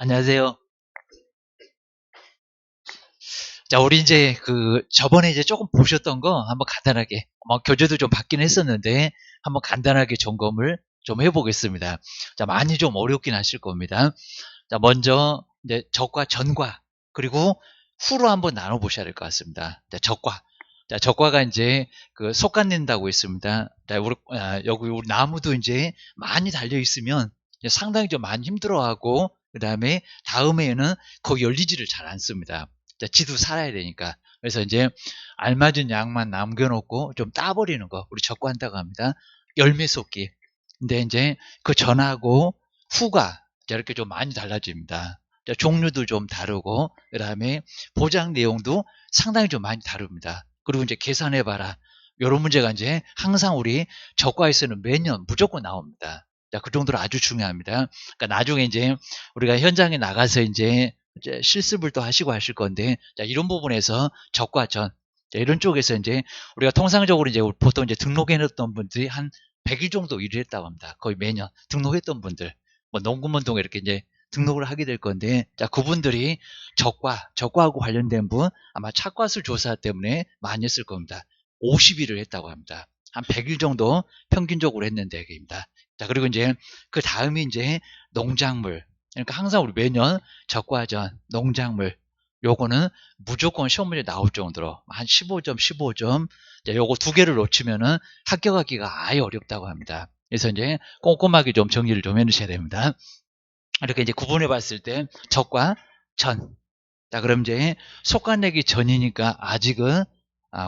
안녕하세요. 자, 우리 이제 저번에 이제 조금 보셨던 거 한번 간단하게, 교재도 좀 받긴 했었는데, 한번 간단하게 점검을 좀 해보겠습니다. 자, 많이 좀 어렵긴 하실 겁니다. 자, 먼저, 이제 적과 전과, 그리고 후로 한번 나눠보셔야 될 것 같습니다. 자, 적과. 자, 적과가 이제 속간낸다고 했습니다. 자, 여기 우리 나무도 이제 많이 달려 있으면 이제 상당히 좀 많이 힘들어하고, 그 다음에 다음에는 거의 열리지를 잘 않습니다. 자, 지도 살아야 되니까. 그래서 이제 알맞은 양만 남겨놓고 좀 따버리는 거, 우리 적과한다고 합니다. 열매 쏟기. 근데 이제 그 전하고 후가 이렇게 좀 많이 달라집니다. 종류도 좀 다르고, 그 다음에 보장 내용도 상당히 좀 많이 다릅니다. 그리고 이제 계산해봐라. 이런 문제가 이제 항상 우리 적과에서는 매년 무조건 나옵니다. 자, 그 정도로 아주 중요합니다. 그러니까 나중에 이제 우리가 현장에 나가서 이제 실습을 또 하시고 하실 건데, 자, 이런 부분에서 적과 전, 자, 이런 쪽에서 이제 우리가 통상적으로 이제 보통 이제 등록해 놓던 분들이 한 100일 정도 일을 했다고 합니다. 거의 매년 등록했던 분들, 뭐 농구문동에 이렇게 이제 등록을 하게 될 건데, 자, 그분들이 적과하고 관련된 분 아마 차과수 조사 때문에 많이 했을 겁니다. 50일을 했다고 합니다. 한 100일 정도 평균적으로 했는데, 얘기입니다. 자, 그리고 이제 그 다음이 이제 농작물. 그러니까 항상 우리 매년 적과전, 농작물, 요거는 무조건 시험 문제 나올 정도로 한 15점, 15점. 요거 두 개를 놓치면은 합격하기가 아예 어렵다고 합니다. 그래서 이제 꼼꼼하게 좀 정리를 좀 해놓으셔야 됩니다. 이렇게 이제 구분해 봤을 때 적과 전. 자, 그럼 이제 속간내기 전이니까 아직은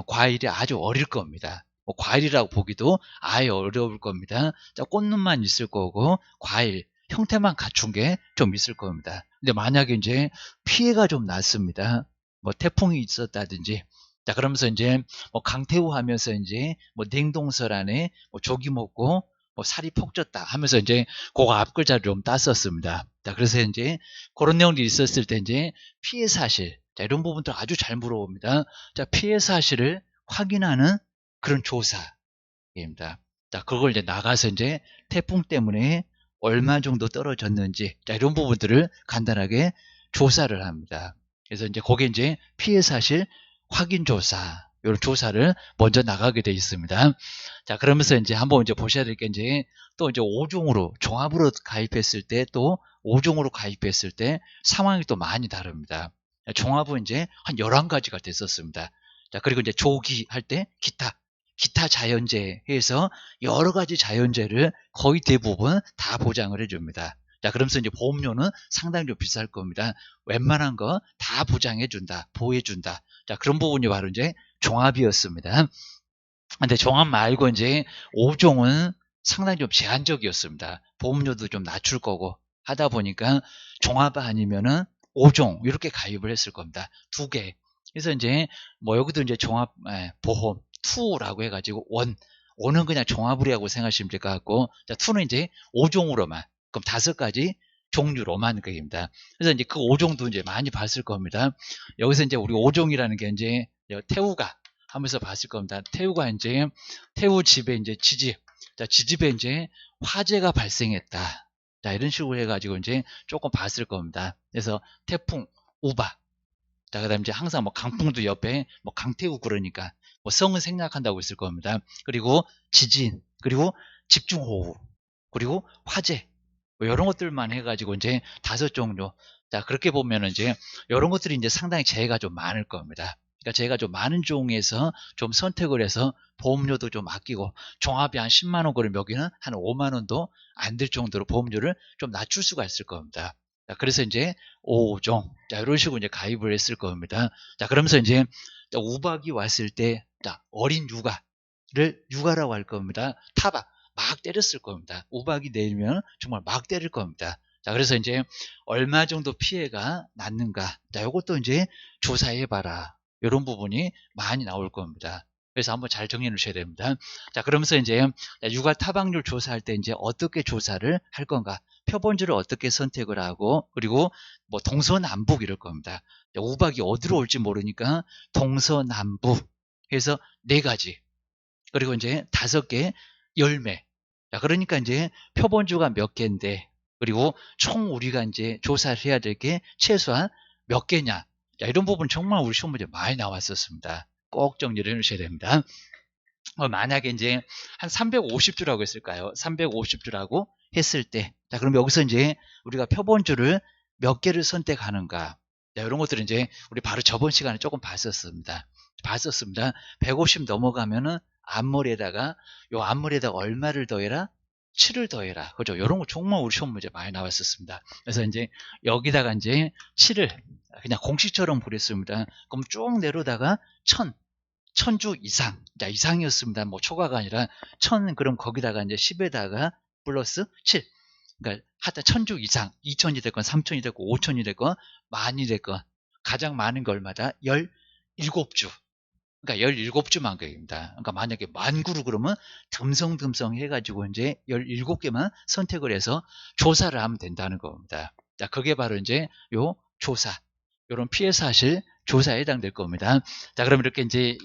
과일이 아주 어릴 겁니다. 뭐 과일이라고 보기도 아예 어려울 겁니다. 자, 꽃눈만 있을 거고 과일 형태만 갖춘 게 좀 있을 겁니다. 근데 만약에 이제 피해가 좀 났습니다. 뭐 태풍이 있었다든지, 자, 그러면서 이제 뭐 강태우 하면서 이제 뭐 냉동설 안에 뭐 조기 먹고 뭐 살이 퍽 쪘다 하면서 이제 그거 앞글자를 좀 땄었습니다. 자, 그래서 이제 그런 내용들이 있었을 때 이제 피해 사실, 자, 이런 부분들 아주 잘 물어봅니다. 자, 피해 사실을 확인하는 그런 조사입니다. 자, 그걸 이제 나가서 이제 태풍 때문에 얼마 정도 떨어졌는지, 자, 이런 부분들을 간단하게 조사를 합니다. 그래서 이제 거기에 이제 피해 사실 확인 조사, 이런 조사를 먼저 나가게 돼 있습니다. 자, 그러면서 이제 한번 이제 보셔야 될 게 이제 또 이제 5종으로 종합으로 가입했을 때 또 5종으로 가입했을 때 상황이 또 많이 다릅니다. 종합은 이제 한 11가지가 됐었습니다. 자, 그리고 이제 조기 할 때 기타 자연재 해서 여러 가지 자연재를 거의 대부분 다 보장을 해줍니다. 자, 그러면서 이제 보험료는 상당히 좀 비쌀 겁니다. 웬만한 거 다 보장해준다, 보호해준다. 자, 그런 부분이 바로 이제 종합이었습니다. 근데 종합 말고 이제 5종은 상당히 좀 제한적이었습니다. 보험료도 좀 낮출 거고 하다 보니까 종합 아니면은 5종 이렇게 가입을 했을 겁니다. 두 개. 그래서 이제 뭐 여기도 이제 종합 보험 2라고 해가지고 원은 그냥 종합으로 생각하시면 될 것 같고, 자, 2는 이제 5종으로만, 그럼 5가지 종류로만 그입니다. 그래서 이제 그 5종도 이제 많이 봤을 겁니다. 여기서 이제 우리 5종이라는 게 이제 태우가 하면서 봤을 겁니다. 태우가 이제 태우 집에 이제 지집, 자, 지집에 이제 화재가 발생했다. 자, 이런 식으로 해가지고 이제 조금 봤을 겁니다. 그래서 태풍, 우박. 자, 그다음 이제 항상 뭐 강풍도 옆에 뭐 강태우 그러니까 뭐 성은 생략한다고 있을 겁니다. 그리고 지진, 그리고 집중호우, 그리고 화재. 뭐 이런 것들만 해가지고 이제 5종류. 자, 그렇게 보면 이제 이런 것들이 이제 상당히 재해가 좀 많을 겁니다. 그러니까 재해가 좀 많은 종에서 좀 선택을 해서 보험료도 좀 아끼고 종합이 한 10만 원 그러면 여기는 한 5만 원도 안 될 정도로 보험료를 좀 낮출 수가 있을 겁니다. 자, 그래서 이제 5종. 자, 이런 식으로 이제 가입을 했을 겁니다. 자, 그러면서 이제 우박이 왔을 때, 자, 어린 육아라고 할 겁니다. 타박. 막 때렸을 겁니다. 우박이 내리면 정말 막 때릴 겁니다. 자, 그래서 이제 얼마 정도 피해가 났는가. 자, 이것도 이제 조사해봐라. 이런 부분이 많이 나올 겁니다. 그래서 한번 잘 정리해 놓으셔야 됩니다. 자, 그러면서 이제 육아 타박률 조사할 때 이제 어떻게 조사를 할 건가. 표본지를 어떻게 선택을 하고, 그리고 뭐 동서남북 이럴 겁니다. 우박이 어디로 올지 모르니까 동서남북 해서 4가지. 그리고 이제 5개 열매. 자, 그러니까 이제 표본주가 몇 개인데, 그리고 총 우리가 이제 조사를 해야 될 게 최소한 몇 개냐. 자, 이런 부분 정말 우리 시험 문제 많이 나왔었습니다. 꼭 정리를 해 놓으셔야 됩니다. 만약에 이제 한 350주라고 했을까요? 350주라고 했을 때, 자, 그럼 여기서 이제 우리가 표본주를 몇 개를 선택하는가. 자, 이런 것들은 이제 우리 바로 저번 시간에 조금 봤었습니다. 150 넘어가면은 앞머리에다가, 요 앞머리에다가 얼마를 더해라? 7을 더해라. 그죠? 이런 거 정말 우리 시험 문제 많이 나왔었습니다. 그래서 이제 여기다가 이제 7을 그냥 공식처럼 그렸습니다. 그럼 쭉 내려다가 1000주 이상, 자, 이상이었습니다. 뭐 초과가 아니라 1000, 그럼 거기다가 이제 10에다가 플러스 7. 그러니까 하여튼 1000주 이상, 2000이 됐건 3000이 됐건 5000이 됐건 만이 됐건 가장 많은 게 얼마다? 17주. 그러니까 17주만 거입니다. 그러니까 만약에 만구로 그러면 듬성듬성 해가지고 이제 17개만 선택을 해서 조사를 하면 된다는 겁니다. 자, 그게 바로 이제 요 조사, 요런 피해 사실 조사에 해당될 겁니다. 자, 그럼 이렇게 이제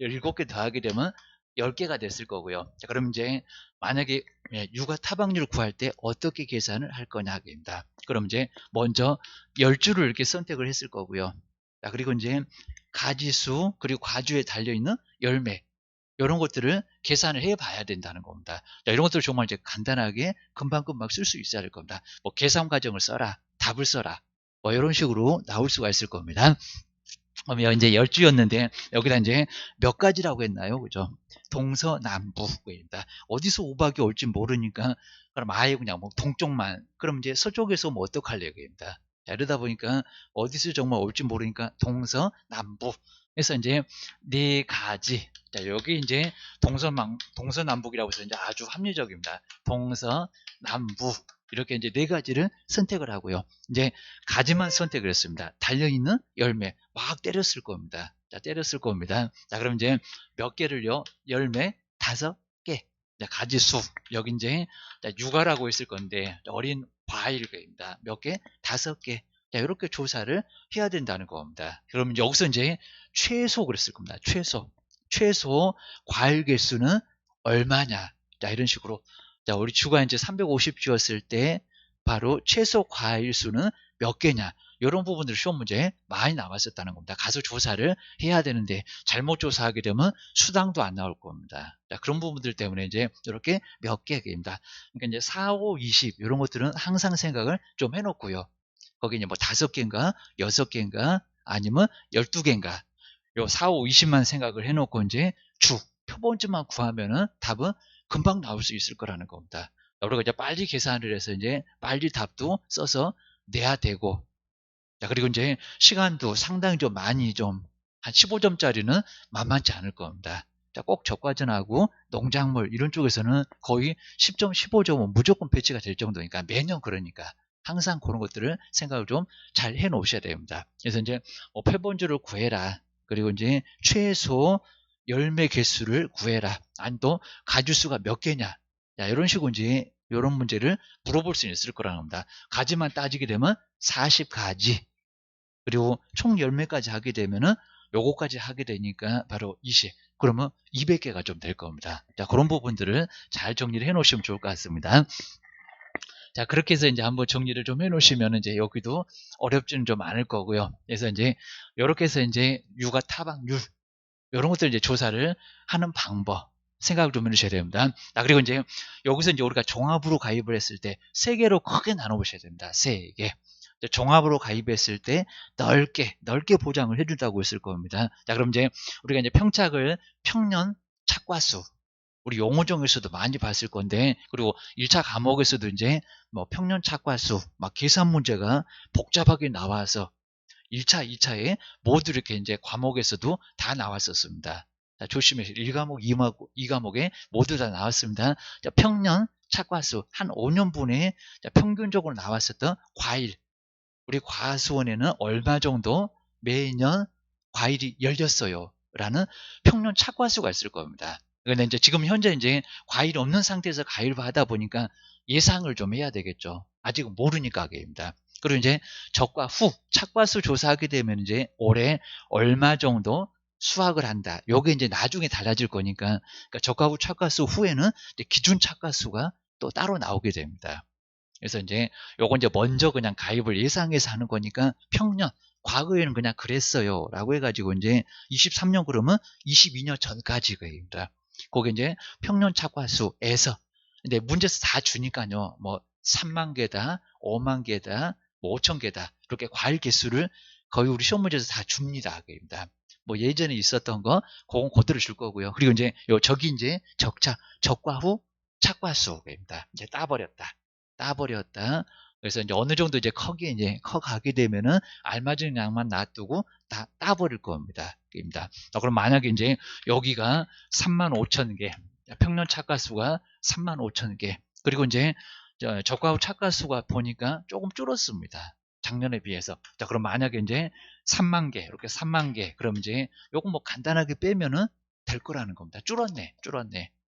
17개 더하게 되면 10개가 됐을 거고요. 자, 그럼 이제 만약에 육아 타박률을 구할 때 어떻게 계산을 할 거냐입니다. 그럼 이제 먼저 10주를 이렇게 선택을 했을 거고요. 자, 그리고 이제 가지수 그리고 과주에 달려있는 열매 이런 것들을 계산을 해봐야 된다는 겁니다. 자, 이런 것들을 정말 이제 간단하게 금방금방 쓸 수 있어야 될 겁니다. 뭐 계산 과정을 써라, 답을 써라, 뭐 이런 식으로 나올 수가 있을 겁니다. 그러면 이제 10주였는데 여기다 이제 몇 가지라고 했나요? 그죠? 동서남북입니다. 어디서 우박이 올지 모르니까 그럼 아예 그냥 뭐 동쪽만, 그럼 이제 서쪽에서 뭐 어떡할래요? 입니다. 이러다 보니까 어디서 정말 올지 모르니까 동서남북 해서 이제 네 가지. 자, 여기 이제 동서남북이라고 해서 이제 아주 합리적입니다. 동서남북 이렇게 이제 네 가지를 선택을 하고요. 이제 가지만 선택을 했습니다. 달려있는 열매 막 때렸을 겁니다. 자, 때렸을 겁니다. 자, 그럼 이제 몇 개를요? 열매 5개. 자, 가지수 여기 이제 육아라고 했을 건데 어린 과일입니다. 몇 개? 5개. 자, 이렇게 조사를 해야 된다는 겁니다. 그러면 여기서 이제 최소 그랬을 겁니다. 최소 과일 개수는 얼마냐? 자, 이런 식으로. 자, 우리 주가 이제 350주였을 때 바로 최소 과일 수는 몇 개냐? 이런 부분들 시험 문제 많이 나왔었다는 겁니다. 가서 조사를 해야 되는데 잘못 조사하게 되면 수당도 안 나올 겁니다. 자, 그런 부분들 때문에 이제 이렇게 몇 개입니다. 그러니까 이제 4, 5, 20 이런 것들은 항상 생각을 좀 해놓고요. 거기 이제 뭐 5개인가 6개인가 아니면 12개인가 요 4, 5, 20만 생각을 해놓고 이제 표본주만 구하면은 답은 금방 나올 수 있을 거라는 겁니다. 우리가 이제 빨리 계산을 해서 이제 빨리 답도 써서 내야 되고, 자, 그리고 이제 시간도 상당히 좀 많이 좀, 한 15점짜리는 만만치 않을 겁니다. 자, 꼭 적과전하고 농작물 이런 쪽에서는 거의 10점, 15점은 무조건 배치가 될 정도니까 매년 그러니까 항상 그런 것들을 생각을 좀 잘 해 놓으셔야 됩니다. 그래서 이제 표본주를 구해라. 그리고 이제 최소 열매 개수를 구해라. 아니 또 가지수가 몇 개냐. 자, 이런 식으로 이제 이런 문제를 물어볼 수 있을 거라는 겁니다. 가지만 따지게 되면 40가지. 그리고 총 열매까지 하게 되면은 요거까지 하게 되니까 바로 20. 그러면 200개가 좀 될 겁니다. 자, 그런 부분들을 잘 정리를 해 놓으시면 좋을 것 같습니다. 자, 그렇게 해서 이제 한번 정리를 좀 해 놓으시면 이제 여기도 어렵지는 좀 않을 거고요. 그래서 이제 이렇게 해서 이제 육아 타박률 이런 것들 이제 조사를 하는 방법 생각을 좀 해주셔야 됩니다. 그리고 이제 여기서 이제 우리가 종합으로 가입을 했을 때 세 개로 크게 나눠 보셔야 됩니다. 세 개. 종합으로 가입했을 때 넓게 보장을 해준다고 했을 겁니다. 자, 그럼 이제 우리가 이제 평년 착과수 우리 용어정에서도 많이 봤을 건데, 그리고 1차 과목에서도 이제 뭐 평년 착과수 막 계산 문제가 복잡하게 나와서 1차, 2차에 모두 이렇게 이제 과목에서도 다 나왔었습니다. 자, 조심해서 1과목, 2과목에 모두 다 나왔습니다. 자, 평년 착과수 한 5년분에 평균적으로 나왔었던 과일, 우리 과수원에는 얼마 정도 매년 과일이 열렸어요. 라는 평년 착과수가 있을 겁니다. 근데 이제 지금 현재 이제 과일이 없는 상태에서 가입을 하다 보니까 예상을 좀 해야 되겠죠. 아직은 모르니까 그입니다. 그리고 이제 적과 후 착과수 조사하게 되면 이제 올해 얼마 정도 수확을 한다. 요게 이제 나중에 달라질 거니까, 그러니까 적과 후 착과수 후에는 이제 기준 착과수가 또 따로 나오게 됩니다. 그래서 이제 요거 이제 먼저 그냥 가입을 예상해서 하는 거니까 평년, 과거에는 그냥 그랬어요. 라고 해가지고 이제 23년 그러면 22년 전까지 거입니다. 거기 이제 평년 착과수에서 근데 문제에서 다 주니까요. 뭐 3만 개다, 5만 개다, 뭐 5천 개다. 이렇게 과일 개수를 거의 우리 시험 문제에서 다 줍니다. 그입니다. 뭐 예전에 있었던 거, 그건 그대로 줄 거고요. 그리고 이제 저기 이제 적과 후 착과수입니다. 이제 따버렸다. 그래서 이제 어느 정도 이제 커가게 되면은 알맞은 양만 놔두고 다 따버릴 겁니다. 입니다. 그럼 만약에 이제 여기가 3만 5천 개, 평년 착과수가 3만 5천 개, 그리고 이제 적과 후 착과수가 보니까 조금 줄었습니다. 작년에 비해서. 자, 그럼 만약에 이제 3만 개, 이렇게 3만 개, 그럼 이제 요거 뭐 간단하게 빼면은 될 거라는 겁니다. 줄었네.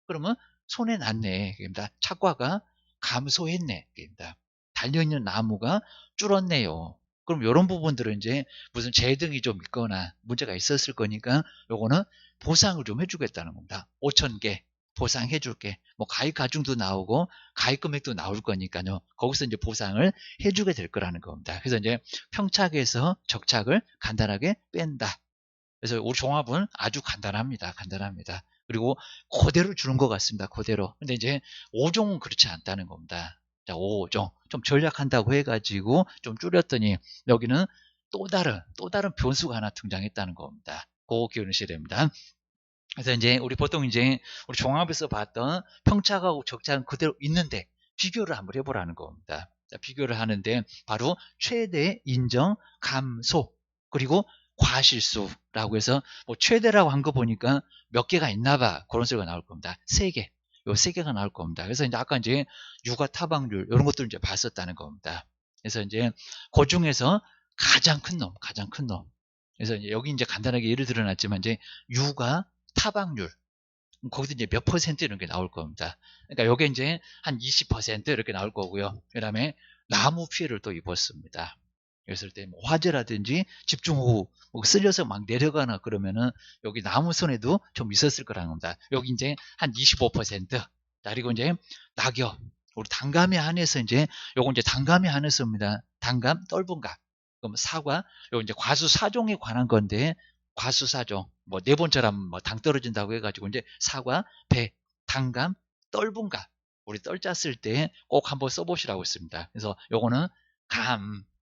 그러면 손해 났네. 그입니다. 착과가 감소했네. 그입니다. 달려있는 나무가 줄었네요. 그럼 이런 부분들은 이제 무슨 재등이 좀 있거나 문제가 있었을 거니까 요거는 보상을 좀 해주겠다는 겁니다. 5천 개 보상해줄게. 뭐 가입 가중도 나오고 가입 금액도 나올 거니까요. 거기서 이제 보상을 해주게 될 거라는 겁니다. 그래서 이제 평착에서 적착을 간단하게 뺀다. 그래서 우리 종합은 아주 간단합니다. 그리고 그대로 주는 것 같습니다. 그대로. 근데 이제 5종은 그렇지 않다는 겁니다. 자, 5종. 좀 전략한다고 해가지고 좀 줄였더니 여기는 또 다른 변수가 하나 등장했다는 겁니다. 그거 기억하셔야 됩니다. 그래서 이제 우리 보통 이제 우리 종합에서 봤던 평착하고 적착은 그대로 있는데 비교를 한번 해보라는 겁니다. 자, 비교를 하는데 바로 최대 인정 감소 그리고 과실수라고 해서 뭐 최대라고 한 거 보니까 몇 개가 있나 봐 그런 소리가 나올 겁니다. 세 개. 요 세 개가 나올 겁니다. 그래서 이제 아까 이제 유가 타박률 이런 것들을 이제 봤었다는 겁니다. 그래서 이제 그 중에서 가장 큰 놈. 그래서 이제 여기 이제 간단하게 예를 들어놨지만 이제 유가 타박률 거기서 이제 몇 퍼센트 이런 게 나올 겁니다. 그러니까 요게 이제 한 20% 이렇게 나올 거고요. 그 다음에 나무 피해를 또 입었습니다. 그랬을 때 뭐 화재라든지 집중호우 뭐 쓸려서 막 내려가나 그러면은 여기 나무 손에도 좀 있었을 거라는 겁니다. 여기 이제 한 25%. 자, 그리고 이제 낙엽. 우리 단감에 한해서 이제 요거 이제 단감에 한해서입니다. 단감, 떫은감. 그럼 사과, 요 이제 과수 사종에 관한 건데 과수사종, 뭐 네 번째라면 뭐 당 떨어진다고 해가지고 이제 사과, 배, 단감, 떫은감. 우리 떨자 쓸 때 꼭 한번 써보시라고 했습니다. 그래서 요거는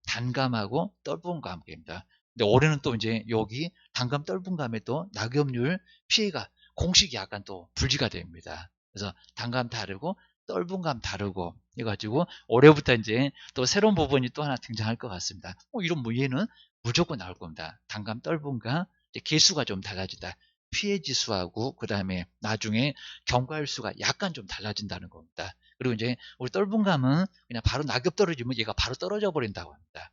단감하고 떫은감입니다. 근데 올해는 또 이제 여기 단감, 떫은감에 또 낙엽률 피해가 공식이 약간 또 불지가 됩니다. 그래서 단감 다르고 떫은감 다르고 해가지고 올해부터 이제 또 새로운 부분이 또 하나 등장할 것 같습니다. 이런 얘는 무조건 나올 겁니다. 단감, 떫은감 개수가 좀 달라진다. 피해 지수하고 그 다음에 나중에 경과일수가 약간 좀 달라진다는 겁니다. 그리고 이제 우리 떫은감은 그냥 바로 낙엽 떨어지면 얘가 바로 떨어져 버린다고 합니다.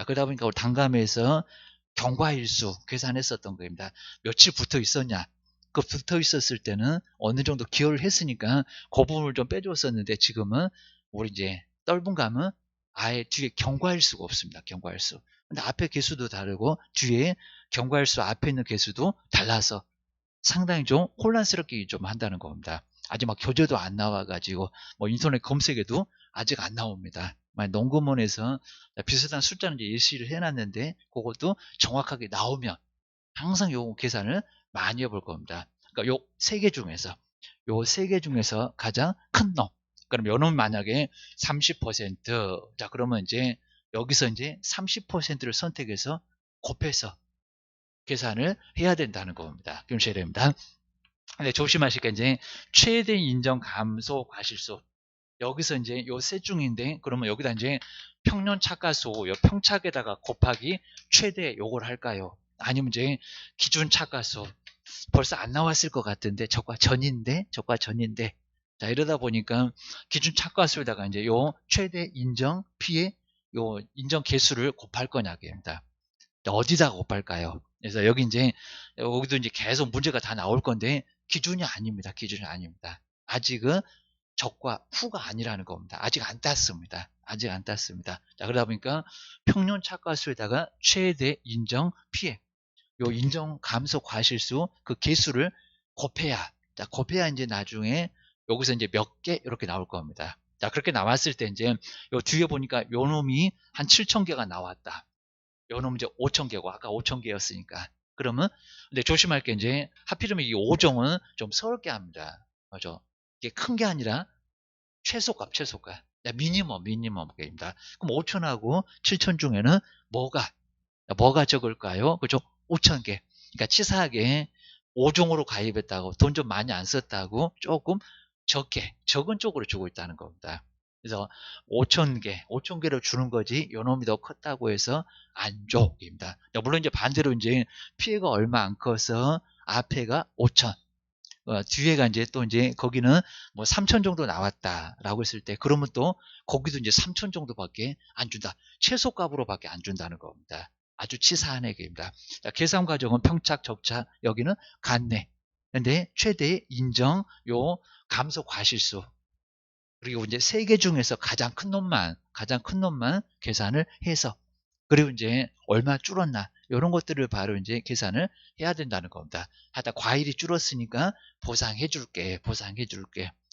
그러다 보니까 우리 단감에서 경과일수 계산했었던 겁니다. 며칠 붙어 있었냐? 그 붙어 있었을 때는 어느 정도 기여를 했으니까 그 부분을 좀 빼줬었는데 지금은 우리 이제 떫은감은 아예 뒤에 경과일수가 없습니다. 경과일수. 근데 앞에 개수도 다르고 뒤에 경과일수 앞에 있는 개수도 달라서 상당히 좀 혼란스럽게 좀 한다는 겁니다. 아직 막 교재도 안 나와가지고 뭐 인터넷 검색에도 아직 안 나옵니다. 농구문에서 비슷한 숫자는 이제 예시를 해놨는데 그것도 정확하게 나오면 항상 요 계산을 많이 해볼 겁니다. 그러니까 요 세 개 중에서 가장 큰 놈. 그럼 요 놈 만약에 30%, 자, 그러면 이제 여기서 이제 30%를 선택해서 곱해서 계산을 해야 된다는 겁니다. 기억하셔야 됩니다. 근데 조심하실 게 이제 최대 인정 감소 과실수. 여기서 이제 요 셋 중인데 그러면 여기다 이제 평년 착가수 요 평착에다가 곱하기 최대 요걸 할까요? 아니면 이제 기준 착가수 벌써 안 나왔을 것 같은데 적과 전인데 자 이러다 보니까 기준 착가수에다가 이제 요 최대 인정 피해 요 인정 개수를 곱할 거냐입니다. 어디다가 곱할까요? 그래서 여기 이제 여기도 이제 계속 문제가 다 나올 건데 기준이 아닙니다. 기준이 아닙니다. 아직은 적과 후가 아니라는 겁니다. 아직 안 땄습니다. 아직 안 땄습니다. 자, 그러다 보니까 평년 착과수에다가 최대 인정 피해, 요 인정 감소 과실수 그 개수를 곱해야, 자, 곱해야 이제 나중에 여기서 이제 몇 개 이렇게 나올 겁니다. 자, 그렇게 나왔을 때 이제 요 뒤에 보니까 요 놈이 한 7,000개가 나왔다. 요 놈 이제 5,000개고 아까 5,000개였으니까. 그러면 근데 조심할 게 이제 하필이면 이 5종은 좀 서럽게 합니다. 맞아. 이게 큰 게 아니라 최소값, 최소값. 미니멈입니다. 그럼 5,000하고 7,000 중에는 뭐가 적을까요? 그죠? 5,000개. 그러니까 치사하게 5종으로 가입했다고 돈 좀 많이 안 썼다고 조금 적은 쪽으로 주고 있다는 겁니다. 그래서 5,000개를 주는 거지, 요 놈이 더 컸다고 해서 안 줘. 입니다. 물론 이제 반대로 이제 피해가 얼마 안 커서 앞에가 5,000. 뒤에가 이제 또 이제 거기는 뭐 3천 정도 나왔다라고 했을 때 그러면 또 거기도 이제 3천 정도밖에 안 준다. 최소값으로밖에 안 준다는 겁니다. 아주 치사한 얘기입니다. 자, 계산 과정은 평착, 적착, 여기는 간내. 근데 최대 인정 요 감소 과실수. 그리고 이제 세 개 중에서 가장 큰 놈만 계산을 해서 그리고 이제 얼마 줄었나 이런 것들을 바로 이제 계산을 해야 된다는 겁니다. 하다 과일이 줄었으니까 보상해 줄게.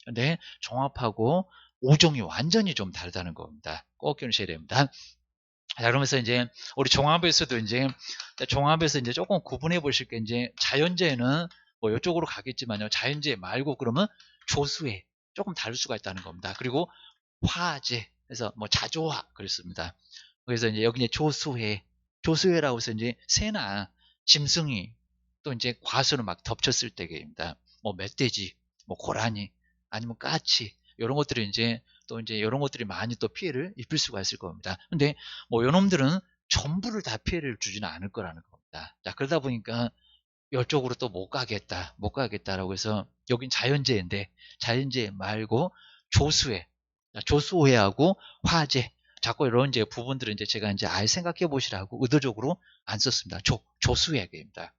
근데 종합하고 5종이 완전히 좀 다르다는 겁니다. 꼭 기억하셔야 됩니다. 자, 그러면서 이제 우리 종합에서도 이제 종합에서 이제 조금 구분해 보실 게 이제 자연재해는 뭐 이쪽으로 가겠지만요. 자연재해 말고 그러면 조수해 조금 다를 수가 있다는 겁니다. 그리고 화재 그래서 뭐 자조화 그랬습니다. 그래서 이제 여기 이제 조수해라고 해서 이제 새나 짐승이 또 이제 과수를 막 덮쳤을 때입니다. 뭐 멧돼지, 뭐 고라니, 아니면 까치 이런 것들이 이제 또 이제 이런 것들이 많이 또 피해를 입힐 수가 있을 겁니다. 근데 뭐 요놈들은 전부를 다 피해를 주지는 않을 거라는 겁니다. 자, 그러다 보니까 이쪽으로 또 못 가겠다라고 해서 여긴 자연재해인데 자연재해 말고 조수해, 조수해하고 화재 자꾸 이런 이제 부분들은 이제 제가 이제 아예 생각해 보시라고 의도적으로 안 썼습니다. 조수해입니다.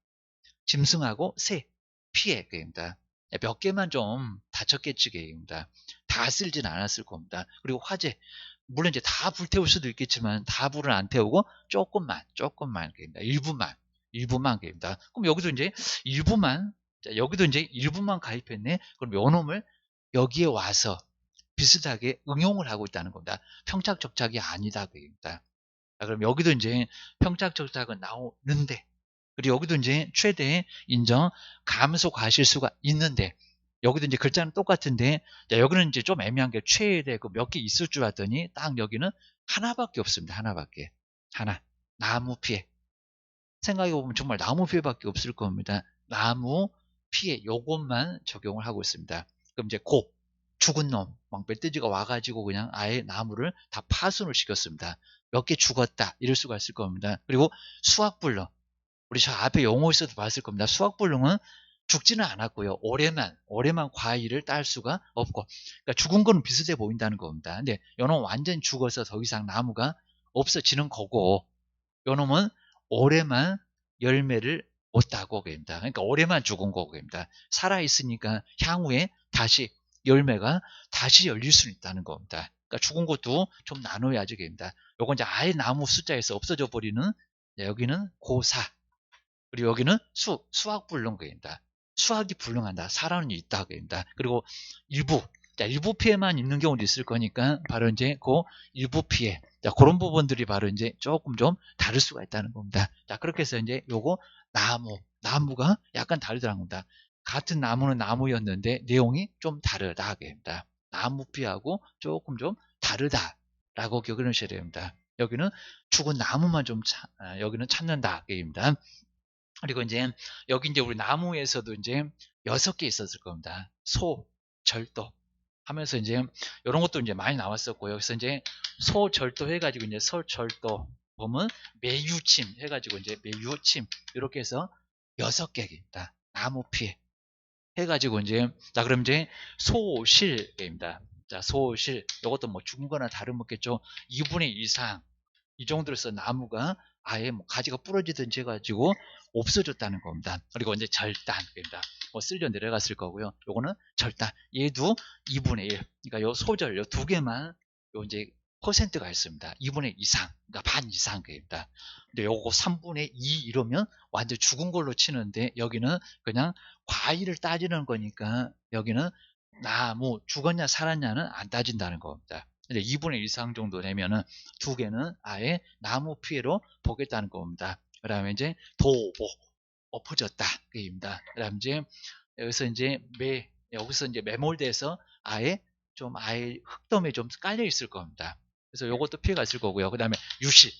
짐승하고 새 피해입니다. 몇 개만 좀 다쳤겠지입니다. 다 쓸지는 않았을 겁니다. 그리고 화재 물론 이제 다 불태울 수도 있겠지만 다 불을 안 태우고 조금만 일부만 입니다. 그럼 여기도 이제 일부만 여기도 이제 일부만 가입했네. 그럼 요 놈을 여기에 와서 비슷하게 응용을 하고 있다는 겁니다. 평착적착이 아니다 그입니다. 그럼 여기도 이제 평착적착은 나오는데 그리고 여기도 이제 최대 인정 감소 과실수가 있는데 여기도 이제 글자는 똑같은데 여기는 이제 좀 애매한 게 최대 그 몇 개 있을 줄 알았더니 딱 여기는 하나밖에 없습니다. 하나 나무 피해 생각해보면 정말 나무 피해밖에 없을 겁니다. 나무 피해 요것만 적용을 하고 있습니다. 그럼 이제 죽은 놈, 막 멧돼지가 와가지고 그냥 아예 나무를 다 파손을 시켰습니다. 몇 개 죽었다 이럴 수가 있을 겁니다. 그리고 수확불능 우리 저 앞에 용어에서도 봤을 겁니다. 수확불능은 죽지는 않았고요. 올해만 과일을 딸 수가 없고 그러니까 죽은 거는 비슷해 보인다는 겁니다. 근데 요놈은 완전 죽어서 더 이상 나무가 없어지는 거고 요놈은 올해만 열매를 못 따고 됩니다. 그러니까 올해만 죽은 거고 됩니다. 살아있으니까 향후에 다시 열매가 다시 열릴 수 있다는 겁니다. 그러니까 죽은 것도 좀 나눠야지 됩니다. 요건 이제 아예 나무 숫자에서 없어져 버리는 여기는 고사 그리고 여기는 수학불능입니다. 수학이 불능한다. 살아는 있다. 그입니다. 그리고 일부 피해만 있는 경우도 있을 거니까 바로 이제 그 일부 피해. 자, 그런 부분들이 바로 이제 조금 좀 다를 수가 있다는 겁니다. 자, 그렇게 해서 이제 요거 나무가 약간 다르다는 겁니다. 같은 나무는 나무였는데 내용이 좀 다르다. 그입니다. 나무 피하고 조금 좀 다르다라고 기억을 하셔야 됩니다. 여기는 죽은 나무만 좀 여기는 찾는다. 그입니다. 그리고 이제 여기 이제 우리 나무에서도 이제 6개 있었을 겁니다. 절도 하면서 이제 이런 것도 이제 많이 나왔었고요. 그래서 이제 절도 해가지고 이제 절도 보면 매유침 해가지고 이제 매유침 이렇게 해서 6개입니다. 나무 피해 해가지고 이제 자 그럼 이제 소실입니다. 자 소실 이것도 뭐 죽은 거나 다름없겠죠. 2분의 2 이상 이 정도로서 나무가 아예 뭐 가지가 부러지든지 해가지고 없어졌다는 겁니다. 그리고 이제 절단입니다. 뭐 쓸려 내려갔을 거고요. 요거는 절단. 얘도 2분의 1. 그러니까 요 소절 요 두 개만 요 이제 퍼센트가 있습니다. 2분의 2 이상. 그러니까 반 이상입니다. 근데 요거 3분의 2 이러면 완전 죽은 걸로 치는데 여기는 그냥 과일을 따지는 거니까 여기는 나무 죽었냐 살았냐는 안 따진다는 겁니다. 근데 2분의 1 이상 정도 되면은 두 개는 아예 나무 피해로 보겠다는 겁니다. 그 다음에 이제 도보 엎어졌다 그입니다. 그 다음에 이제 여기서 이제 매몰돼서 아예 흙덤에 좀 깔려 있을 겁니다. 그래서 요것도 피해가 있을 거고요. 그 다음에 유실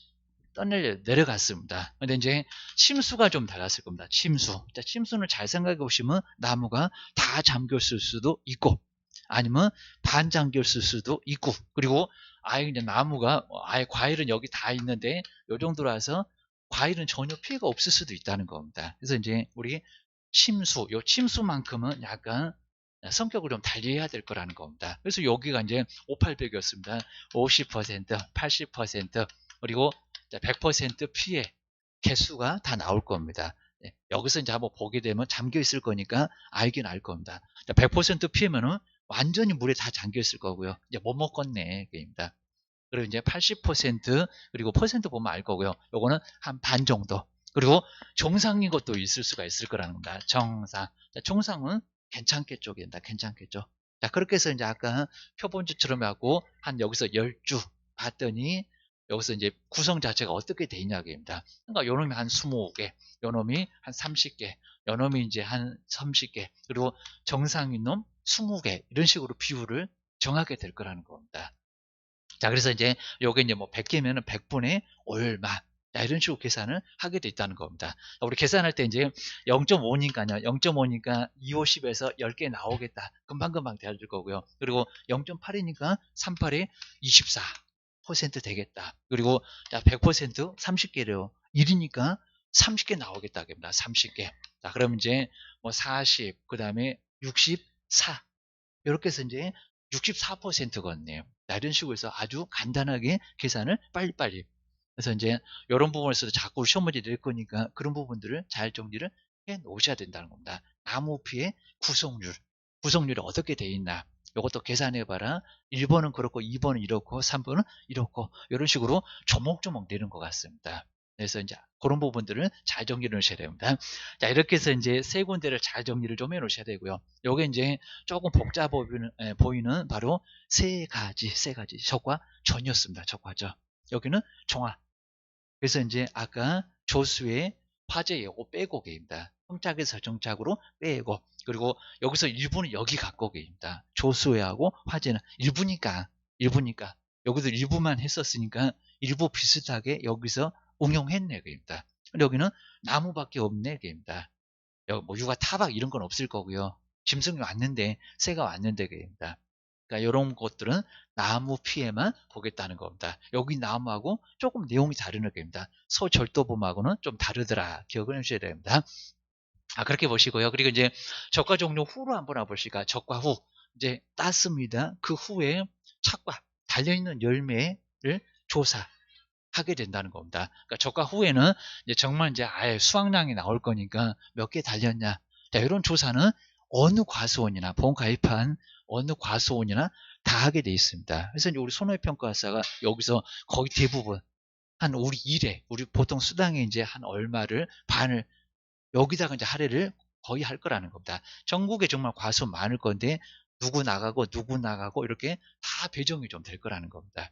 내려갔습니다. 근데 이제 침수가 좀 달랐을 겁니다. 침수. 자, 침수는 잘 생각해 보시면 나무가 다 잠겼을 수도 있고, 아니면 반 잠겼을 수도 있고, 그리고 아예 이제 나무가 아예 과일은 여기 다 있는데 요 정도라서 과일은 전혀 피해가 없을 수도 있다는 겁니다. 그래서 이제 우리 요 침수만큼은 약간 성격을 좀 달리해야 될 거라는 겁니다. 그래서 여기가 이제 5800이었습니다. 50%, 80%, 그리고 100% 피해 개수가 다 나올 겁니다. 여기서 이제 한번 보게 되면 잠겨 있을 거니까 알긴 알 겁니다. 100% 피해면은 완전히 물에 다 잠겨 있을 거고요. 이제 못 먹겠네, 게임입니다. 그리고 이제 80% 그리고 퍼센트 보면 알 거고요. 요거는 한 반 정도. 그리고 정상인 것도 있을 수가 있을 거라는 겁니다. 정상. 자, 정상은 괜찮겠죠, 괜다 괜찮겠죠. 자, 그렇게 해서 이제 아까 표본주처럼 하고 한 여기서 10주 봤더니 여기서 이제 구성 자체가 어떻게 돼 있냐입니다. 그러니까 요놈이 한 20개, 요놈이 한 30개, 요놈이 이제 한 30개, 그리고 정상인 놈 20개 이런 식으로 비율을 정하게 될 거라는 겁니다. 자, 그래서 이제 요게 이제 뭐 100개면은 100분의 얼마. 자, 이런 식으로 계산을 하게 돼 있다는 겁니다. 우리 계산할 때 이제 0.5니까요. 0.5니까 2, 50에서 10개 나오겠다. 금방금방 되어줄 거고요. 그리고 0.8이니까 38에 24% 되겠다. 그리고 자, 100% 30개래요. 1이니까 30개 나오겠다. 입니다. 30개. 자, 그럼 이제 뭐 40, 그 다음에 64. 이렇게 해서 이제 64%겠네요. 이런 식으로 해서 아주 간단하게 계산을 빨리빨리. 그래서 이제 이런 부분에서도 자꾸 시험 문제 낼 거니까 그런 부분들을 잘 정리를 해 놓으셔야 된다는 겁니다. 나무 피해 구성률이 어떻게 돼 있나. 이것도 계산해 봐라. 1번은 그렇고 2번은 이렇고 3번은 이렇고 이런 식으로 조목조목 내는 것 같습니다. 그래서 이제 그런 부분들을 잘 정리를 하셔야 됩니다. 자, 이렇게 해서 이제 세 군데를 잘 정리를 좀 해 놓으셔야 되고요. 요게 이제 조금 복잡해 보이는 바로 세 가지 적과 전이었습니다. 적과죠. 여기는 종합. 그래서 이제 아까 조수의 화재 예고 빼고 계입니다. 성짝에서 정착으로 빼고, 그리고 여기서 일부는 여기 갖고 계입니다. 조수회하고 화재는 일부니까 여기도 일부만 했었으니까 일부 비슷하게 여기서 응용했네 계입니다. 여기는 나무밖에 없네 계입니다. 여기 뭐 육아 타박 이런 건 없을 거고요. 짐승이 왔는데 새가 왔는데 계입니다. 그러니까 이런 것들은 나무 피해만 보겠다는 겁니다. 여기 나무하고 조금 내용이 다른 겁니다. 소절도범하고는 좀 다르더라. 기억을 해주셔야 됩니다. 그렇게 보시고요. 그리고 이제 적과 종료 후로 한번 와보실까? 적과 후. 이제 땄습니다. 그 후에 착과 달려있는 열매를 조사하게 된다는 겁니다. 그러니까 적과 후에는 이제 정말 이제 아예 수확량이 나올 거니까 몇 개 달렸냐. 자, 이런 조사는 어느 과수원이나 보험 가입한 어느 과수원이나 다 하게 돼 있습니다. 그래서 이제 우리 손해평가사가 여기서 거의 대부분 한 우리 보통 수당에 이제 한 얼마를 반을 여기다가 이제 할애를 거의 할 거라는 겁니다. 전국에 정말 과수원 많을 건데 누구 나가고 이렇게 다 배정이 좀 될 거라는 겁니다.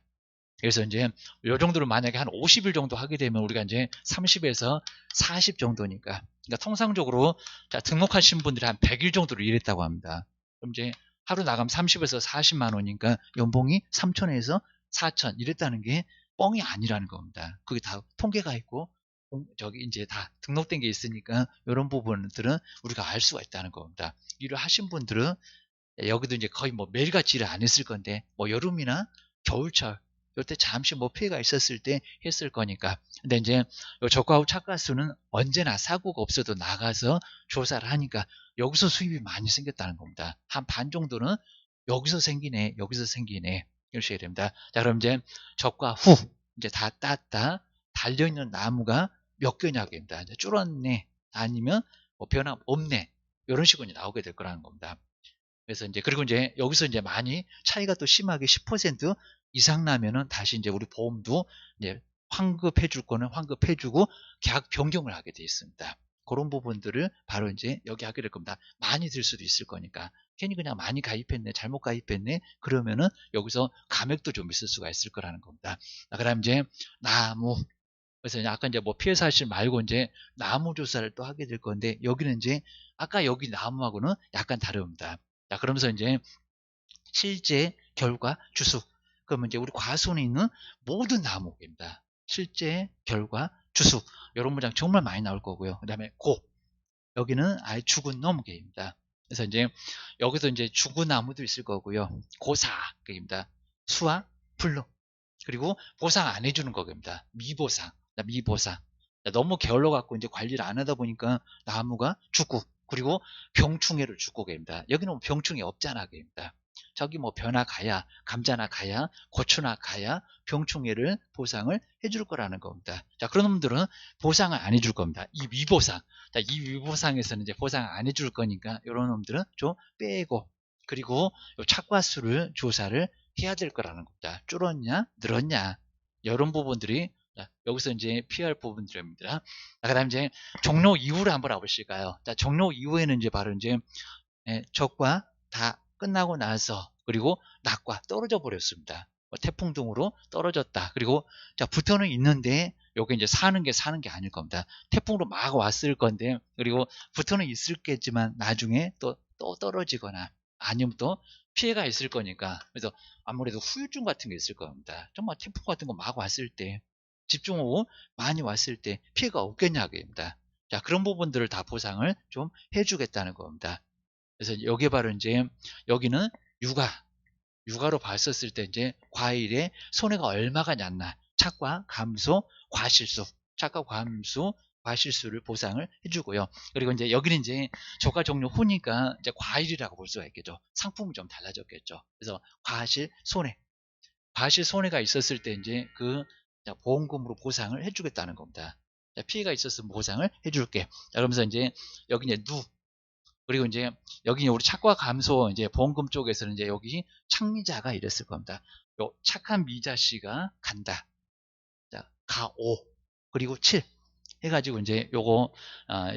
그래서 이제 요 정도로 만약에 한 50일 정도 하게 되면 우리가 이제 30에서 40 정도니까, 그러니까 통상적으로 자, 등록하신 분들이 한 100일 정도로 일했다고 합니다. 그럼 이제 하루 나가면 30에서 40만 원이니까 연봉이 3천에서 4천 이랬다는 게 뻥이 아니라는 겁니다. 그게 다 통계가 있고 저기 이제 다 등록된 게 있으니까 이런 부분들은 우리가 알 수가 있다는 겁니다. 일을 하신 분들은 여기도 이제 거의 뭐 매일같이 일을 안 했을 건데 뭐 여름이나 겨울철 이때 잠시 뭐 피해가 있었을 때 했을 거니까. 근데 이제 요 적과 후 착과수는 언제나 사고가 없어도 나가서 조사를 하니까 여기서 수입이 많이 생겼다는 겁니다. 한 반 정도는 여기서 생기네 이러셔야 됩니다. 자, 그럼 이제 적과 후 이제 다 땄다 달려있는 나무가 몇 개냐입니다. 이제 줄었네 아니면 뭐 변화 없네 이런 식으로 나오게 될 거라는 겁니다. 그래서 이제 그리고 이제 여기서 이제 많이 차이가 또 심하게 10% 이상 나면은 다시 이제 우리 보험도 이제 환급해 줄 거는 환급해 주고 계약 변경을 하게 돼 있습니다. 그런 부분들을 바로 이제 여기 하게 될 겁니다. 많이 들 수도 있을 거니까. 괜히 그냥 많이 가입했네, 잘못 가입했네, 그러면은 여기서 감액도 좀 있을 수가 있을 거라는 겁니다. 그 다음 이제 나무. 그래서 아까 이제 뭐 피해 사실 말고 이제 나무 조사를 또 하게 될 건데, 여기는 이제 아까 여기 나무하고는 약간 다릅니다. 자, 그러면서 이제 실제 결과 주수. 그러면 이제 우리 과수원에 있는 모든 나무입니다. 실제 결과 주수. 이런 문장 정말 많이 나올 거고요. 그 다음에 고. 여기는 아예 죽은 놈개입니다. 그래서 이제 여기서 이제 죽은 나무도 있을 거고요. 고사입니다. 수와 불능. 그리고 보상 안 해주는 거입니다. 미보상. 미보상. 너무 게을러 갖고 이제 관리를 안 하다 보니까 나무가 죽고, 그리고 병충해를 죽고 계입니다. 여기는 뭐 병충해 없잖아 계입니다. 저기 뭐 벼나 가야, 감자나 가야, 고추나 가야 병충해를 보상을 해줄 거라는 겁니다. 자, 그런 놈들은 보상을 안 해줄 겁니다. 이 미보상. 자, 이 미보상에서는 이제 보상 안 해줄 거니까 이런 놈들은 좀 빼고, 그리고 착과수를 조사를 해야 될 거라는 겁니다. 줄었냐, 늘었냐, 이런 부분들이 여기서 이제 피할 부분들입니다. 그 다음 이제 종료 이후를 한번 알아보실까요? 자, 종료 이후에는 이제 바로 이제 적과 다 끝나고 나서, 그리고 낙과 떨어져 버렸습니다. 태풍 등으로 떨어졌다. 그리고 자, 붙어는 있는데 요게 이제 사는 게 아닐 겁니다. 태풍으로 막 왔을 건데, 그리고 붙어는 있을겠지만 나중에 또 떨어지거나 아니면 또 피해가 있을 거니까, 그래서 아무래도 후유증 같은 게 있을 겁니다. 정말 태풍 같은 거 막 왔을 때, 집중호우 많이 왔을 때 피해가 없겠냐고입니다. 자, 그런 부분들을 다 보상을 좀 해주겠다는 겁니다. 그래서 여기에 바로 이제 여기는 육아로 봤었을 때 이제 과일의 손해가 얼마가 났나, 착과 감소, 과실수, 착과 감소, 과실수를 보상을 해주고요. 그리고 이제 여기는 이제 저가 종료 후니까 이제 과일이라고 볼 수가 있겠죠. 상품이 좀 달라졌겠죠. 그래서 과실 손해가 있었을 때 이제 그 보험금으로 보상을 해주겠다는 겁니다. 피해가 있었으면 보상을 해줄게. 그러면서 이제 여기 이제 그리고 이제 여기 우리 착과 감소 이제 보험금 쪽에서는 이제 여기 착미자가 이랬을 겁니다. 요 착한 미자 씨가 간다. 자, 가 5, 그리고 7 해가지고 이제 요거